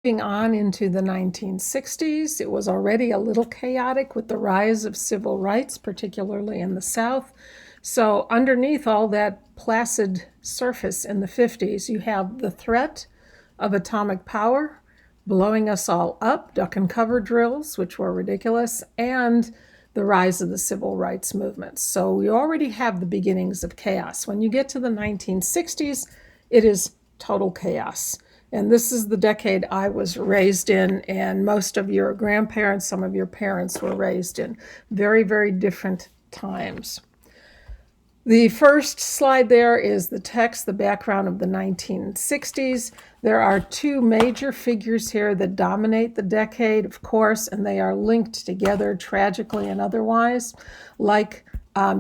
Moving on into the 1960s, it was already a little chaotic with the rise of civil rights, particularly in the South. So underneath all that placid surface in the 50s, you have the threat of atomic power blowing us all up, duck and cover drills, which were ridiculous, and the rise of the civil rights movement. So we already have the beginnings of chaos. When you get to the 1960s, it is total chaos. And this is the decade I was raised in, and most of your grandparents, some of your parents were raised in. Very, very different times. The first slide there is the text, the background of the 1960s. There are two major figures here that dominate the decade, of course, and they are linked together tragically and otherwise, like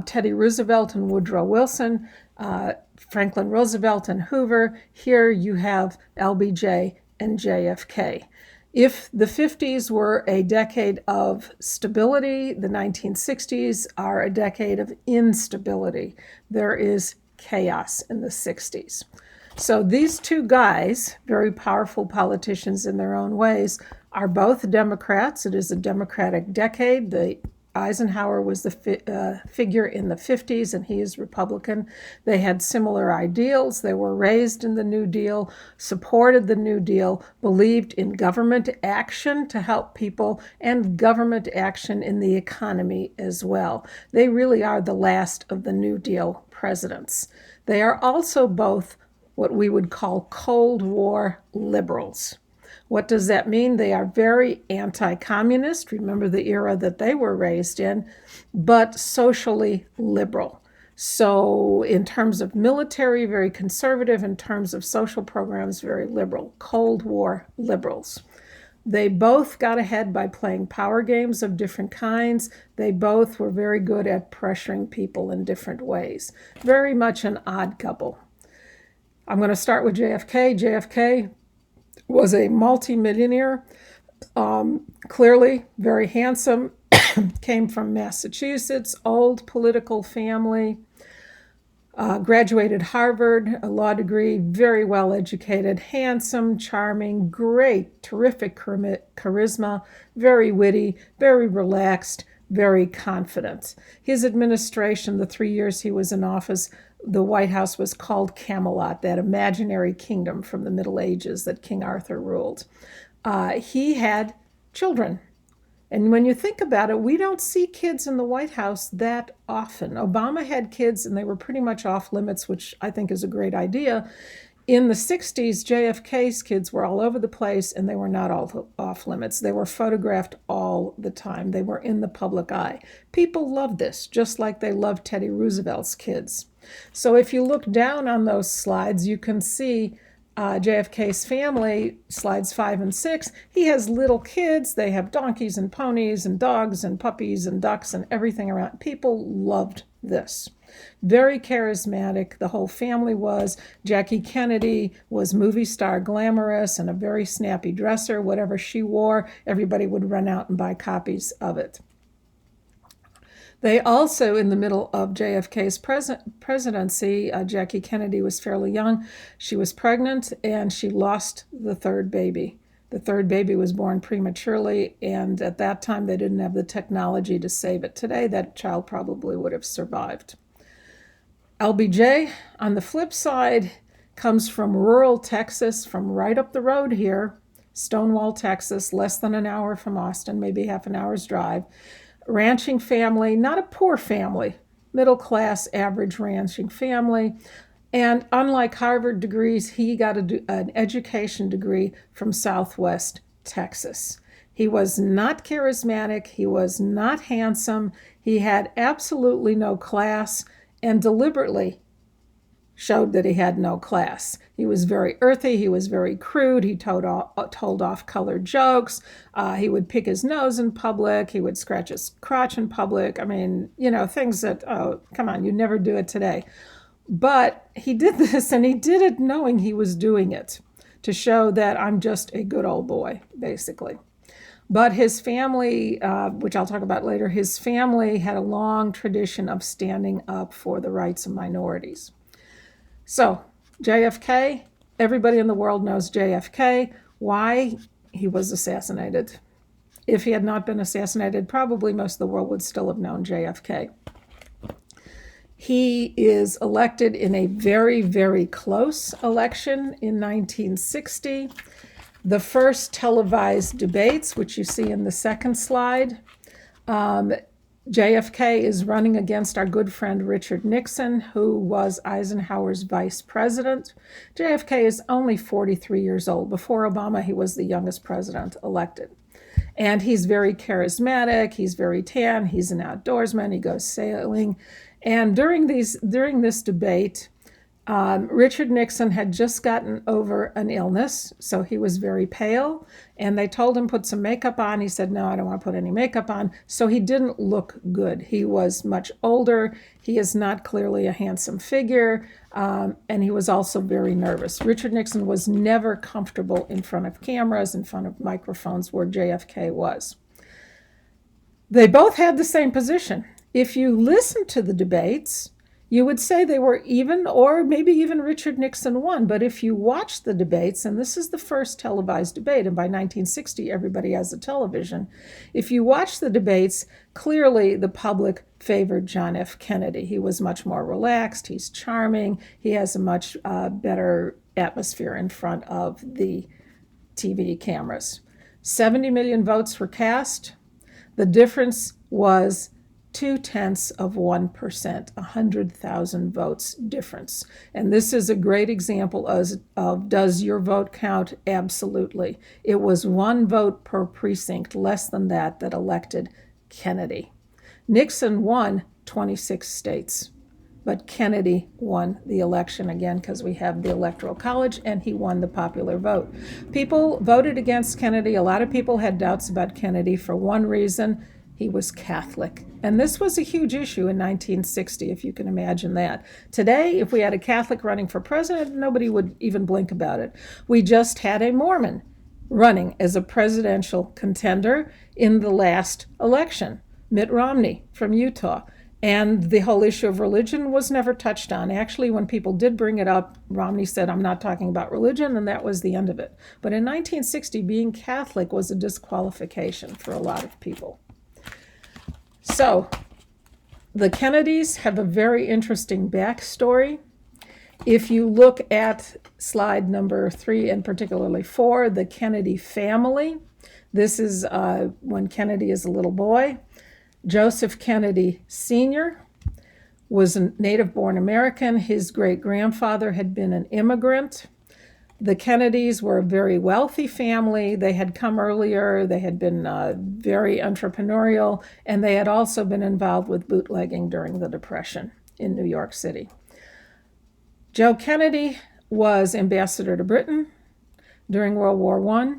Teddy Roosevelt and Woodrow Wilson, Franklin Roosevelt and Hoover. Here you have LBJ and JFK. If the 50s were a decade of stability, the 1960s are a decade of instability. There is chaos in the 60s. So these two guys, very powerful politicians in their own ways, are both Democrats. It is a Democratic decade. Eisenhower was the figure in the 50s, and he is Republican. They had similar ideals. They were raised in the New Deal, supported the New Deal, believed in government action to help people, and government action in the economy as well. They really are the last of the New Deal presidents. They are also both what we would call Cold War liberals. What does that mean? They are very anti-communist. Remember the era that they were raised in, but socially liberal. So in terms of military, very conservative. In terms of social programs, very liberal. Cold War liberals. They both got ahead by playing power games of different kinds. They both were very good at pressuring people in different ways. Very much an odd couple. I'm going to start with JFK. JFK was a multimillionaire, clearly very handsome, came from Massachusetts, old political family, graduated Harvard, a law degree, very well educated, handsome, charming, great, terrific charisma, very witty, very relaxed, very confident. His administration, the 3 years he was in office, the White House was called Camelot, that imaginary kingdom from the Middle Ages that King Arthur ruled. He had children. And when you think about it, we don't see kids in the White House that often. Obama had kids, and they were pretty much off limits, which I think is a great idea. In the 60s, JFK's kids were all over the place, and they were not all off limits. They were photographed all the time. They were in the public eye. People loved this, just like they loved Teddy Roosevelt's kids. So if you look down on those slides, you can see JFK's family, slides 5 and 6. He has little kids. They have donkeys and ponies and dogs and puppies and ducks and everything around. People loved this. Very charismatic, the whole family was. Jackie Kennedy was movie star glamorous and a very snappy dresser. Whatever she wore, everybody would run out and buy copies of it. They also, in the middle of JFK's presidency, Jackie Kennedy was fairly young. She was pregnant, and she lost the third baby. The third baby was born prematurely, and at that time, they didn't have the technology to save it. Today, that child probably would have survived. LBJ, on the flip side, comes from rural Texas, from right up the road here, Stonewall, Texas, less than an hour from Austin, maybe half an hour's drive. Ranching family, not a poor family, middle class, average ranching family. And unlike Harvard degrees, he got an education degree from Southwest Texas. He was not charismatic. He was not handsome. He had absolutely no class and deliberately showed that he had no class. He was very earthy. He was very crude. He told off-color jokes. He would pick his nose in public. He would scratch his crotch in public. I mean, things that, oh, come on, you'd never do it today. But he did this, and he did it knowing he was doing it to show that I'm just a good old boy, basically. But his family, which I'll talk about later, his family had a long tradition of standing up for the rights of minorities. So JFK, everybody in the world knows JFK. Why? he was assassinated. If he had not been assassinated, probably most of the world would still have known JFK. He is elected in a very, very close election in 1960. The first televised debates, which you see in the second slide, JFK is running against our good friend Richard Nixon, who was Eisenhower's vice president. JFK is only 43 years old. Before Obama, he was the youngest president elected. And he's very charismatic, he's very tan, he's an outdoorsman, he goes sailing. And during this debate, Richard Nixon had just gotten over an illness, so he was very pale, and they told him put some makeup on. He said, no, I don't want to put any makeup on. So he didn't look good. He was much older. He is not clearly a handsome figure, and he was also very nervous. Richard Nixon was never comfortable in front of cameras, in front of microphones, where JFK was. They both had the same position. If you listen to the debates, you would say they were even, or maybe even Richard Nixon won. But if you watch the debates, and this is the first televised debate, and by 1960, everybody has a television. If you watch the debates, clearly the public favored John F. Kennedy. He was much more relaxed. He's charming. He has a much better atmosphere in front of the TV cameras. 70 million votes were cast. The difference was 0.2%, 100,000 votes difference. And this is a great example of does your vote count? Absolutely. It was one vote per precinct, less than that elected Kennedy. Nixon won 26 states, but Kennedy won the election again because we have the Electoral College, and he won the popular vote. People voted against Kennedy. A lot of people had doubts about Kennedy for one reason: he was Catholic. And this was a huge issue in 1960, if you can imagine that. Today, if we had a Catholic running for president, nobody would even blink about it. We just had a Mormon running as a presidential contender in the last election, Mitt Romney from Utah. And the whole issue of religion was never touched on. Actually, when people did bring it up, Romney said, I'm not talking about religion, and that was the end of it. But in 1960, being Catholic was a disqualification for a lot of people. So, the Kennedys have a very interesting backstory. If you look at slide number 3 and particularly 4, the Kennedy family, this is when Kennedy is a little boy. Joseph Kennedy Sr. was a native-born American. His great-grandfather had been an immigrant. The Kennedys were a very wealthy family. They had come earlier. They had been very entrepreneurial, and they had also been involved with bootlegging during the Depression in New York City. Joe Kennedy was ambassador to Britain during World War I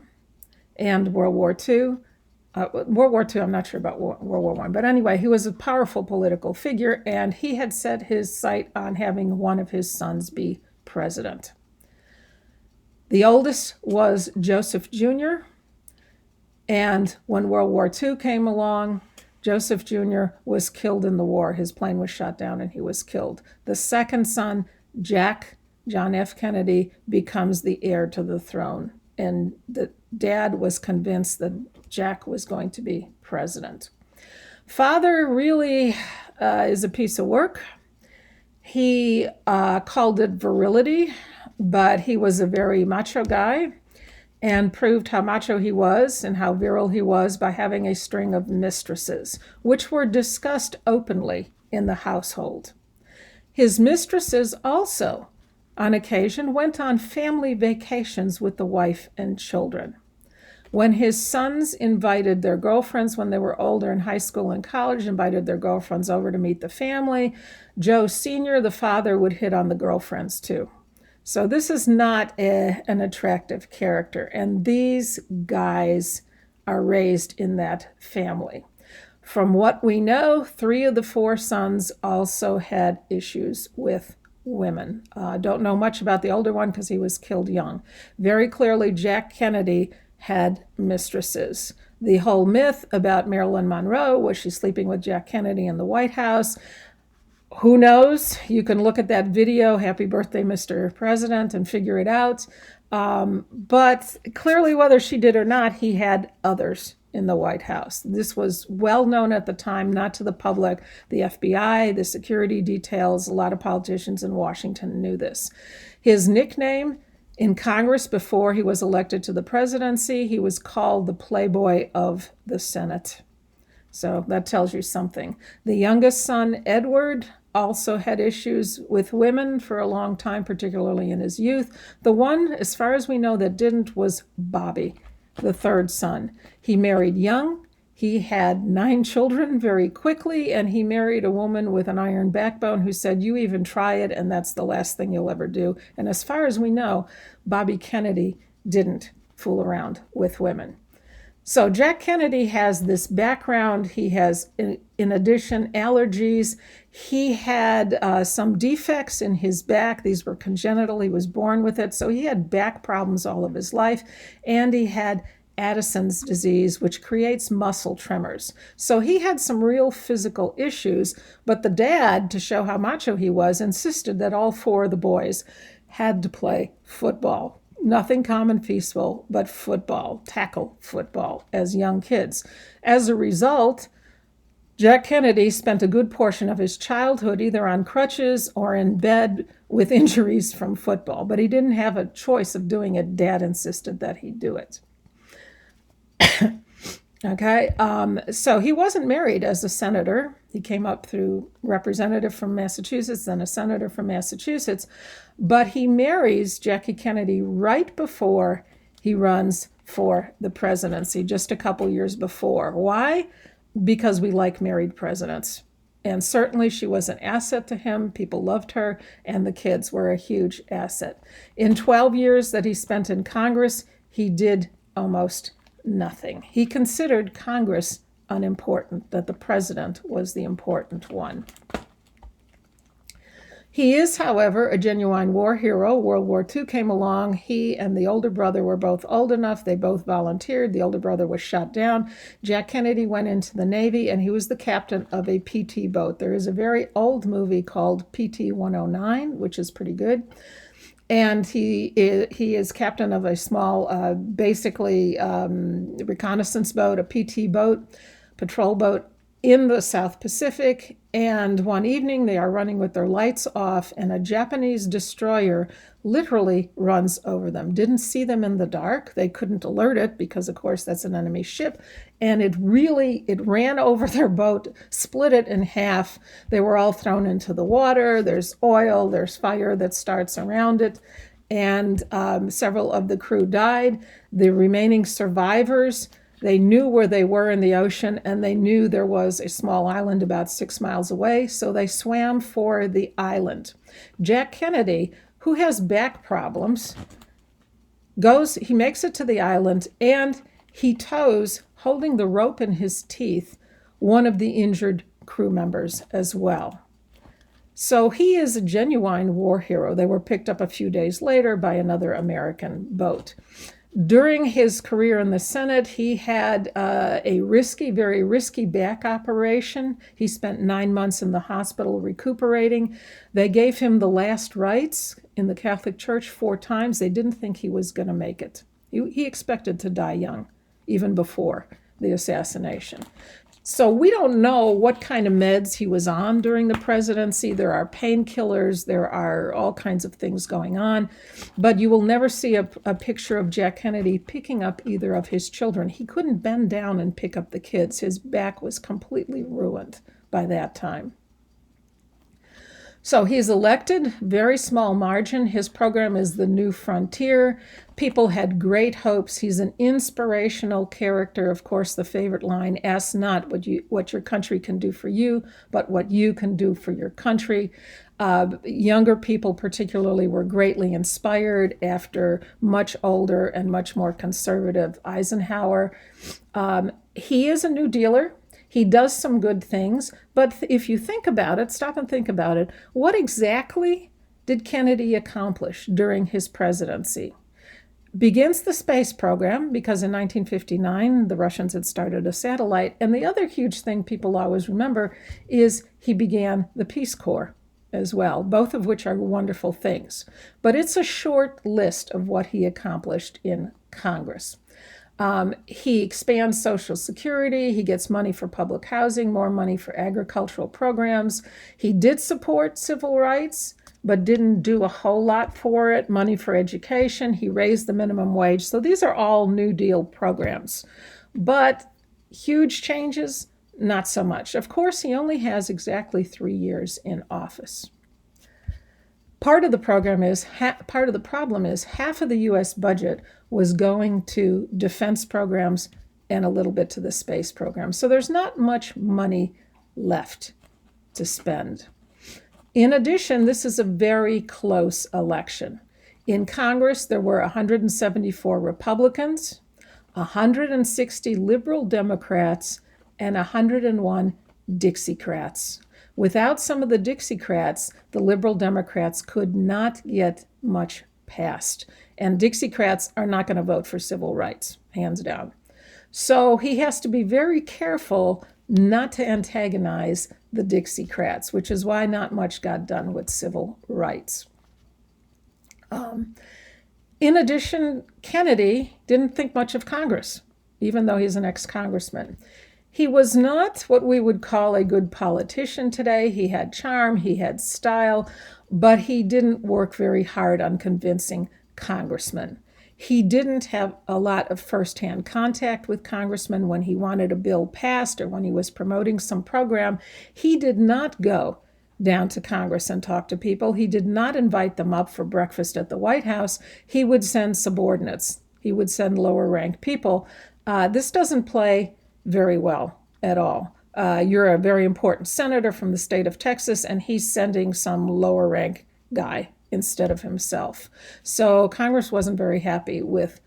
and World War II. World War II, I'm not sure about World War I, but anyway, he was a powerful political figure, and he had set his sight on having one of his sons be president. The oldest was Joseph Jr., and when World War II came along, Joseph Jr. was killed in the war. His plane was shot down and he was killed. The second son, John F. Kennedy, becomes the heir to the throne, and the dad was convinced that Jack was going to be president. Father really is a piece of work. He called it virility, but he was a very macho guy and proved how macho he was and how virile he was by having a string of mistresses, which were discussed openly in the household. His mistresses also, on occasion, went on family vacations with the wife and children. When his sons invited their girlfriends when they were older in high school and college, invited their girlfriends over to meet the family, Joe Sr., the father, would hit on the girlfriends too. So this is not an attractive character, and these guys are raised in that family. From what we know, 3 of the 4 sons also had issues with women. Don't know much about the older one because he was killed young. Very clearly, Jack Kennedy had mistresses. The whole myth about Marilyn Monroe, was she sleeping with Jack Kennedy in the White House? Who knows? You can look at that video, Happy Birthday, Mr. President, and figure it out. But clearly, whether she did or not, he had others in the White House. This was well known at the time, not to the public. The FBI, the security details, a lot of politicians in Washington knew this. His nickname in Congress before he was elected to the presidency, he was called the Playboy of the Senate. So that tells you something. The youngest son, Edward, also had issues with women for a long time, particularly in his youth. The one, as far as we know, that didn't was Bobby, the third son. He married young. He had 9 children very quickly, and he married a woman with an iron backbone who said, you even try it, and that's the last thing you'll ever do. And as far as we know, Bobby Kennedy didn't fool around with women. So Jack Kennedy has this background. He has, in addition, allergies. He had some defects in his back. These were congenital. He was born with it. So he had back problems all of his life. And he had Addison's disease, which creates muscle tremors. So he had some real physical issues. But the dad, to show how macho he was, insisted that all 4 of the boys had to play football. Nothing common feasible, but football, tackle football as young kids. As a result, Jack Kennedy spent a good portion of his childhood either on crutches or in bed with injuries from football, but he didn't have a choice of doing it. Dad insisted that he do it. Okay, so he wasn't married as a senator. He came up through representative from Massachusetts, then a senator from Massachusetts, but he marries Jackie Kennedy right before he runs for the presidency, just a couple years before. Why? Because we like married presidents. And certainly she was an asset to him. People loved her, and the kids were a huge asset. In 12 years that he spent in Congress, he did almost nothing. He considered Congress unimportant, that the president was the important one. He is, however, a genuine war hero. World War II came along. He and the older brother were both old enough. They both volunteered. The older brother was shot down. Jack Kennedy went into the Navy, and he was the captain of a PT boat. There is a very old movie called PT 109, which is pretty good. And he is captain of a small, reconnaissance boat, a PT boat, patrol boat in the South Pacific. And one evening they are running with their lights off, and a Japanese destroyer literally runs over them. Didn't see them in the dark. They couldn't alert it because, of course, that's an enemy ship. And it ran over their boat, split it in half. They were all thrown into the water. There's oil, there's fire that starts around it. And several of the crew died. The remaining survivors, they knew where they were in the ocean, and they knew there was a small island about 6 miles away, so they swam for the island. Jack Kennedy, who has back problems, he makes it to the island, and he tows, holding the rope in his teeth, one of the injured crew members as well. So he is a genuine war hero. They were picked up a few days later by another American boat. During his career in the Senate, he had a very risky back operation. He spent 9 months in the hospital recuperating. They gave him the last rites in the Catholic Church 4 times. They didn't think he was going to make it. He expected to die young, even before the assassination. So we don't know what kind of meds he was on during the presidency. There are painkillers. There are all kinds of things going on. But you will never see a picture of Jack Kennedy picking up either of his children. He couldn't bend down and pick up the kids. His back was completely ruined by that time. So he's elected, very small margin. His program is the New Frontier. People had great hopes. He's an inspirational character. Of course, the favorite line, ask not what your country can do for you, but what you can do for your country. Younger people particularly were greatly inspired after much older and much more conservative Eisenhower. He is a New Dealer. He does some good things, but if you think about it, stop and think about it, what exactly did Kennedy accomplish during his presidency? Begins the space program, because in 1959, the Russians had started a satellite, and the other huge thing people always remember is he began the Peace Corps. as well, both of which are wonderful things. But it's a short list of what he accomplished in Congress. He expands Social Security. He gets money for public housing, more money for agricultural programs. He did support civil rights, but didn't do a whole lot for it. Money for education. He raised the minimum wage. So these are all New Deal programs. But huge changes, not so much. Of course, he only has exactly 3 years in office. Part of the problem is half of the U.S. budget was going to defense programs and a little bit to the space program. So there's not much money left to spend. In addition, this is a very close election. In Congress, there were 174 Republicans, 160 liberal Democrats, and 101 Dixiecrats. Without some of the Dixiecrats, the liberal Democrats could not get much passed. And Dixiecrats are not going to vote for civil rights, hands down. So he has to be very careful not to antagonize the Dixiecrats, which is why not much got done with civil rights. In addition, Kennedy didn't think much of Congress, even though he's an ex-congressman. He was not what we would call a good politician today. He had charm, he had style, but he didn't work very hard on convincing congressmen. He didn't have a lot of firsthand contact with congressmen when he wanted a bill passed or when he was promoting some program. He did not go down to Congress and talk to people. He did not invite them up for breakfast at the White House. He would send subordinates. He would send lower-ranked people. This doesn't play very well at all. You're a very important senator from the state of Texas, and he's sending some lower rank guy instead of himself. So Congress wasn't very happy with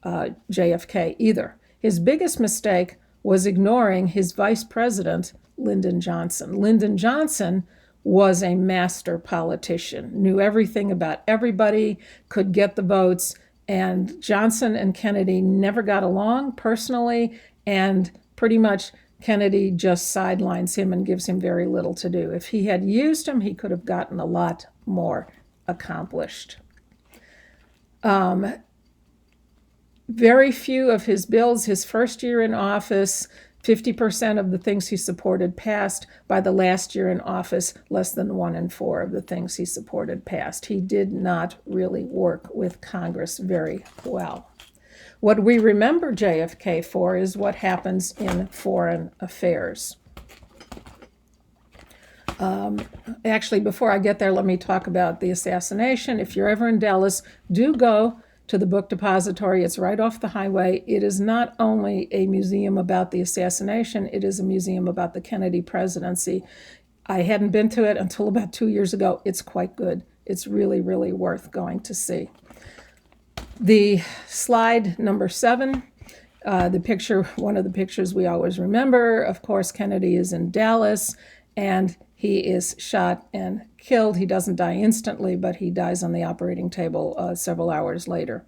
JFK either. His biggest mistake was ignoring his vice president, Lyndon Johnson. Lyndon Johnson was a master politician, knew everything about everybody, could get the votes, and Johnson and Kennedy never got along personally, and pretty much Kennedy just sidelines him and gives him very little to do. If he had used him, he could have gotten a lot more accomplished. Very few of his bills, his first year in office, 50% of the things he supported passed. By the last year in office, less than 1 in 4 of the things he supported passed. He did not really work with Congress very well. What we remember JFK for is what happens in foreign affairs. Actually, before I get there, let me talk about the assassination. If you're ever in Dallas, do go to the book depository. It's right off the highway. It is not only a museum about the assassination, it is a museum about the Kennedy presidency. I hadn't been to it until about 2 years ago. It's quite good. It's really, really worth going to see. The slide number 7, the picture, one of the pictures we always remember, of course, Kennedy is in Dallas, and he is shot and killed. He doesn't die instantly, but he dies on the operating table several hours later.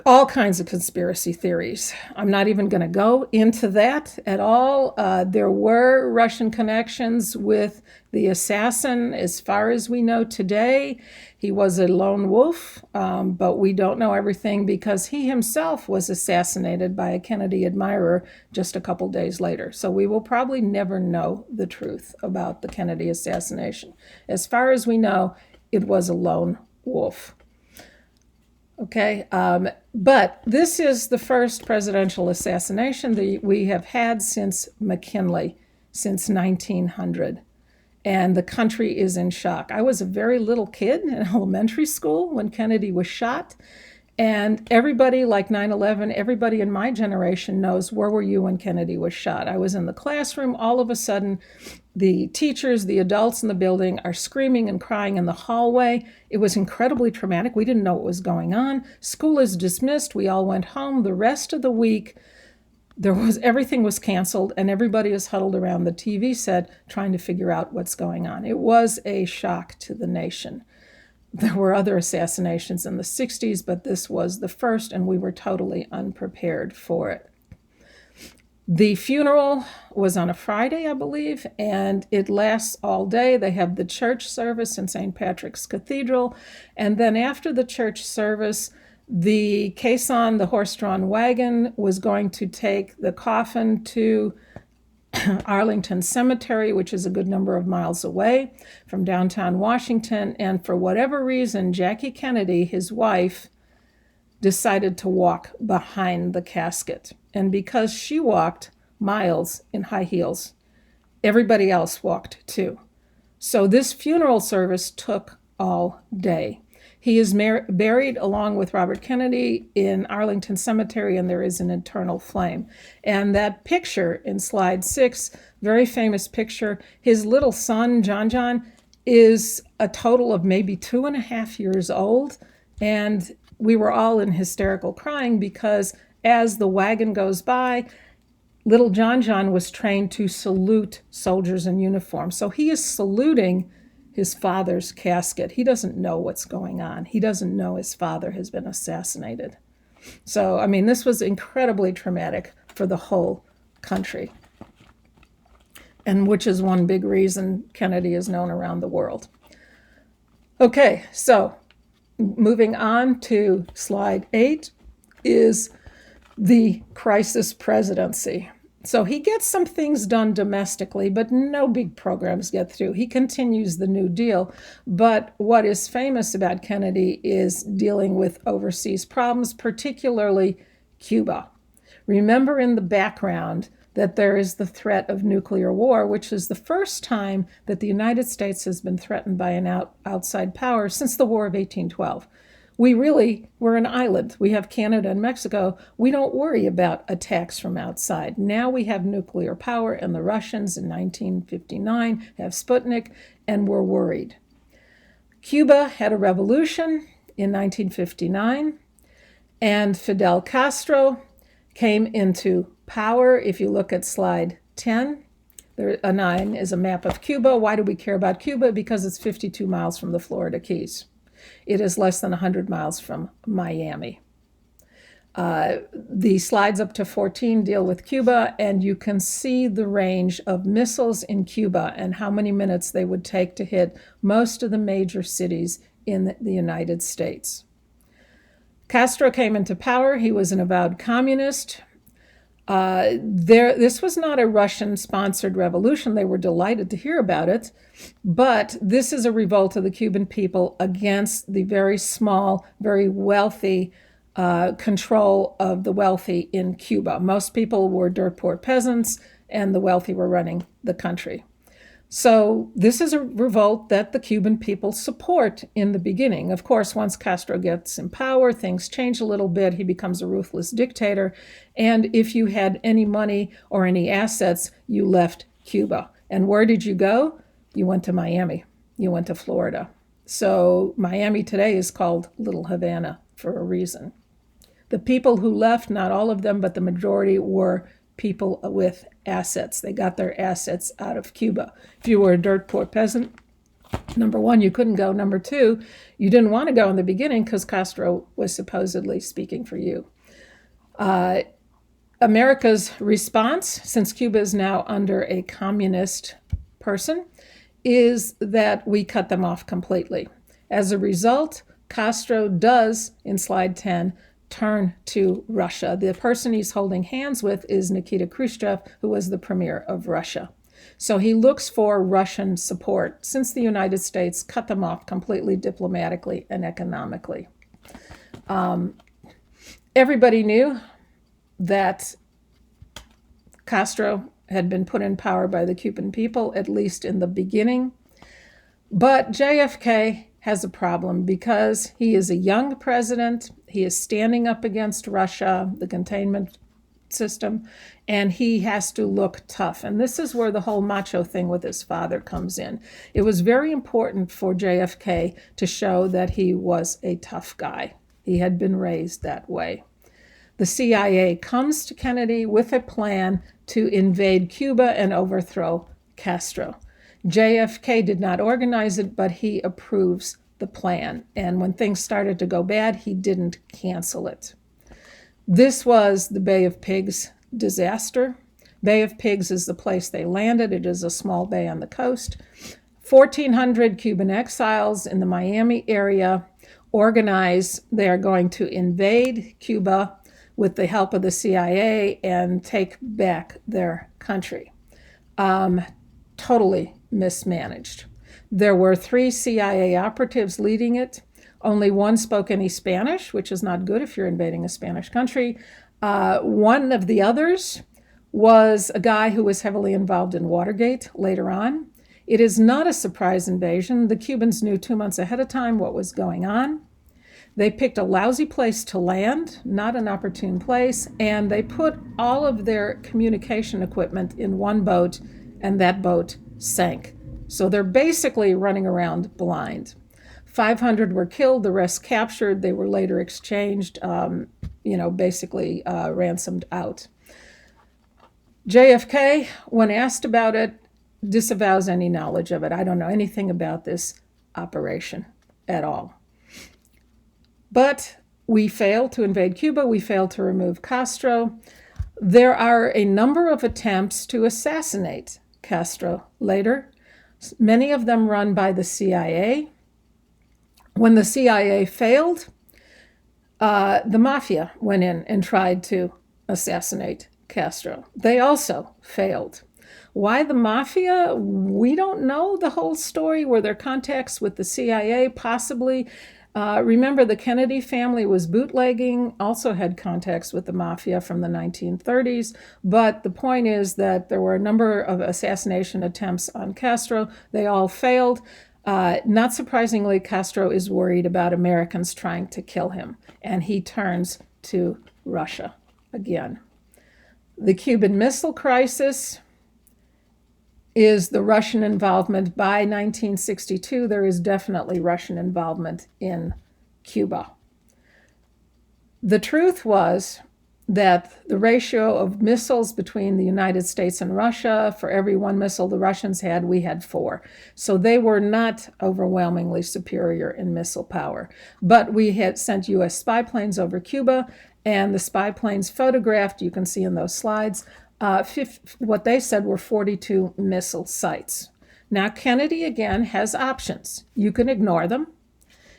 All kinds of conspiracy theories. I'm not even going to go into that at all. There were Russian connections with the assassin. As far as we know today, he was a lone wolf, but we don't know everything because he himself was assassinated by a Kennedy admirer just a couple days later. So we will probably never know the truth about the Kennedy assassination. As far as we know, it was a lone wolf. Okay, but this is the first presidential assassination that we have had since McKinley, since 1900. And the country is in shock. I was a very little kid in elementary school when Kennedy was shot. And everybody, like 9/11, everybody in my generation knows, where were you when Kennedy was shot? I was in the classroom. All of a sudden, the teachers, the adults in the building are screaming and crying in the hallway. It was incredibly traumatic. We didn't know what was going on. School is dismissed. We all went home. The rest of the week, everything was canceled, and everybody was huddled around the TV set trying to figure out what's going on. It was a shock to the nation. There were other assassinations in the 60s, but this was the first, and we were totally unprepared for it. The funeral was on a Friday, I believe, and it lasts all day. They have the church service in St. Patrick's Cathedral, and then after the church service, the caisson, the horse-drawn wagon, was going to take the coffin to Arlington Cemetery, which is a good number of miles away from downtown Washington, and for whatever reason, Jackie Kennedy, his wife, decided to walk behind the casket. And because she walked miles in high heels, everybody else walked too. So this funeral service took all day. He is buried along with Robert Kennedy in Arlington Cemetery, and there is an eternal flame. And that picture in slide 6, very famous picture, his little son, John, is a total of maybe 2.5 years old. And we were all in hysterical crying because as the wagon goes by, little John was trained to salute soldiers in uniform. So he is saluting his father's casket. He doesn't know what's going on. He doesn't know his father has been assassinated. So, I mean, this was incredibly traumatic for the whole country, and which is one big reason Kennedy is known around the world. Okay, so moving on to slide 8 is the crisis presidency. So he gets some things done domestically, but no big programs get through. He continues the New Deal, but what is famous about Kennedy is dealing with overseas problems, particularly Cuba. Remember in the background that there is the threat of nuclear war, which is the first time that the United States has been threatened by an outside power since the War of 1812. We're an island. We have Canada and Mexico. We don't worry about attacks from outside. Now we have nuclear power, and the Russians in 1959 have Sputnik, and we're worried. Cuba had a revolution in 1959, and Fidel Castro came into power. If you look at slide 10, a 9 is a map of Cuba. Why do we care about Cuba? Because it's 52 miles from the Florida Keys. It is less than 100 miles from Miami. The slides up to 14 deal with Cuba, and you can see the range of missiles in Cuba and how many minutes they would take to hit most of the major cities in the United States. Castro came into power. He was an avowed communist. This was not a Russian-sponsored revolution. They were delighted to hear about it, but this is a revolt of the Cuban people against the very small, very wealthy control of the wealthy in Cuba. Most people were dirt poor peasants, and the wealthy were running the country. So this is a revolt that the Cuban people support in the beginning. Of course, once Castro gets in power, things change a little bit. He becomes a ruthless dictator. And if you had any money or any assets, you left Cuba. And where did you go? You went to Miami. You went to Florida. So Miami today is called Little Havana for a reason. The people who left, not all of them, but the majority were people with assets. They got their assets out of Cuba. If you were a dirt poor peasant, number one, you couldn't go. Number two, you didn't want to go in the beginning because Castro was supposedly speaking for you. America's response, since Cuba is now under a communist person, is that we cut them off completely. As a result, Castro does, in slide 10, turn to Russia. The person he's holding hands with is Nikita Khrushchev, who was the premier of Russia. So he looks for Russian support since the United States cut them off completely diplomatically and economically. Everybody knew that Castro had been put in power by the Cuban people, at least in the beginning. But JFK has a problem because he is a young president. He is standing up against Russia, the containment system, and he has to look tough. And this is where the whole macho thing with his father comes in. It was very important for JFK to show that he was a tough guy. He had been raised that way. The CIA comes to Kennedy with a plan to invade Cuba and overthrow Castro. JFK did not organize it, but he approves the plan. And when things started to go bad, he didn't cancel it. This was the Bay of Pigs disaster. Bay of Pigs is the place they landed. It is a small bay on the coast. 1,400 Cuban exiles in the Miami area organize. They are going to invade Cuba with the help of the CIA and take back their country. Totally mismanaged. There were 3 CIA operatives leading it. Only one spoke any Spanish, which is not good if you're invading a Spanish country. One of the others was a guy who was heavily involved in Watergate later on. It is not a surprise invasion. The Cubans knew 2 months ahead of time what was going on. They picked a lousy place to land, not an opportune place, and they put all of their communication equipment in one boat, and that boat sank. So they're basically running around blind. 500 were killed, the rest captured. They were later exchanged, basically ransomed out. JFK, when asked about it, disavows any knowledge of it. I don't know anything about this operation at all. But we failed to invade Cuba. We failed to remove Castro. There are a number of attempts to assassinate Castro later, many of them run by the CIA. When the CIA failed, the mafia went in and tried to assassinate Castro. They also failed. Why the mafia? We don't know the whole story. Were there contacts with the CIA? Possibly. Remember, the Kennedy family was bootlegging, also had contacts with the mafia from the 1930s. But the point is that there were a number of assassination attempts on Castro. They all failed. Not surprisingly, Castro is worried about Americans trying to kill him, and he turns to Russia again. The Cuban Missile Crisis is the Russian involvement. By 1962, there is definitely Russian involvement in Cuba. The truth was that the ratio of missiles between the United States and Russia, for every 1 missile the Russians had, we had 4. So they were not overwhelmingly superior in missile power. But we had sent U.S. spy planes over Cuba, and the spy planes photographed, you can see in those slides, what they said were 42 missile sites. Now, Kennedy, again, has options. You can ignore them.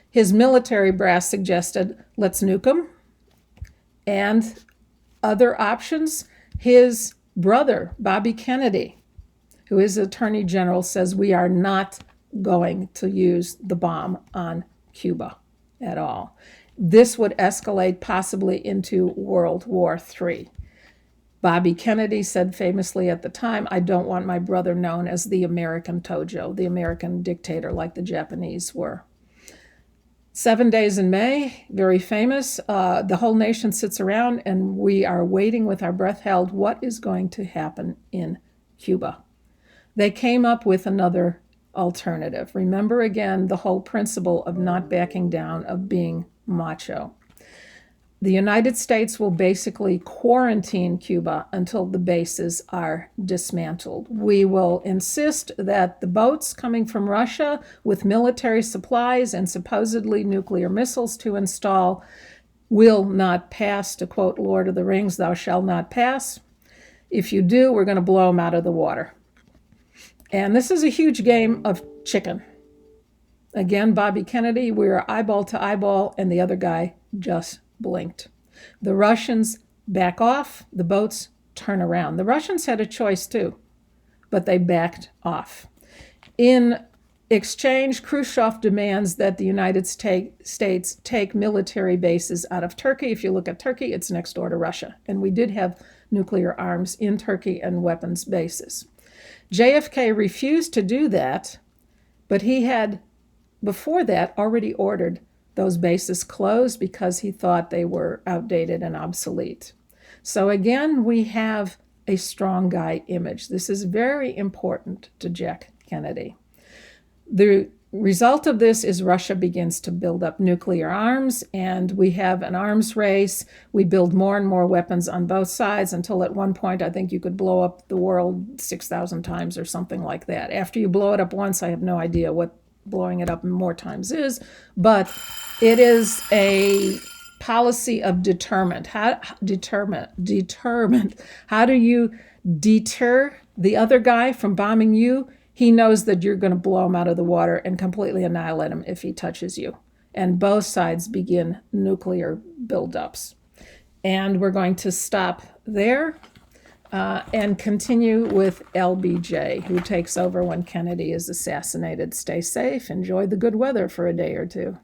His military brass suggested, let's nuke them. And other options, his brother, Bobby Kennedy, who is Attorney General, says we are not going to use the bomb on Cuba at all. This would escalate possibly into World War III. Bobby Kennedy said famously at the time, I don't want my brother known as the American Tojo, the American dictator like the Japanese were. 7 days in May, very famous. The whole nation sits around and we are waiting with our breath held. What is going to happen in Cuba? They came up with another alternative. Remember again the whole principle of not backing down, of being macho. The United States will basically quarantine Cuba until the bases are dismantled. We will insist that the boats coming from Russia with military supplies and supposedly nuclear missiles to install will not pass. To quote Lord of the Rings, thou shalt not pass. If you do, we're going to blow them out of the water. And this is a huge game of chicken. Again, Bobby Kennedy, we were eyeball to eyeball, and the other guy just blinked. The Russians back off, the boats turn around. The Russians had a choice too, but they backed off. In exchange, Khrushchev demands that the United States take military bases out of Turkey. If you look at Turkey, it's next door to Russia. And we did have nuclear arms in Turkey and weapons bases. JFK refused to do that, but he had, before that, already ordered those bases closed because he thought they were outdated and obsolete. So again, we have a strong guy image. This is very important to Jack Kennedy. The result of this is Russia begins to build up nuclear arms, and we have an arms race. We build more and more weapons on both sides until at one point I think you could blow up the world 6,000 times or something like that. After you blow it up once, I have no idea what blowing it up more times is, but it is a policy of determined. Determined. How do you deter the other guy from bombing you? He knows that you're going to blow him out of the water and completely annihilate him if he touches you. And both sides begin nuclear buildups. And we're going to stop there and continue with LBJ, who takes over when Kennedy is assassinated. Stay safe. Enjoy the good weather for a day or two.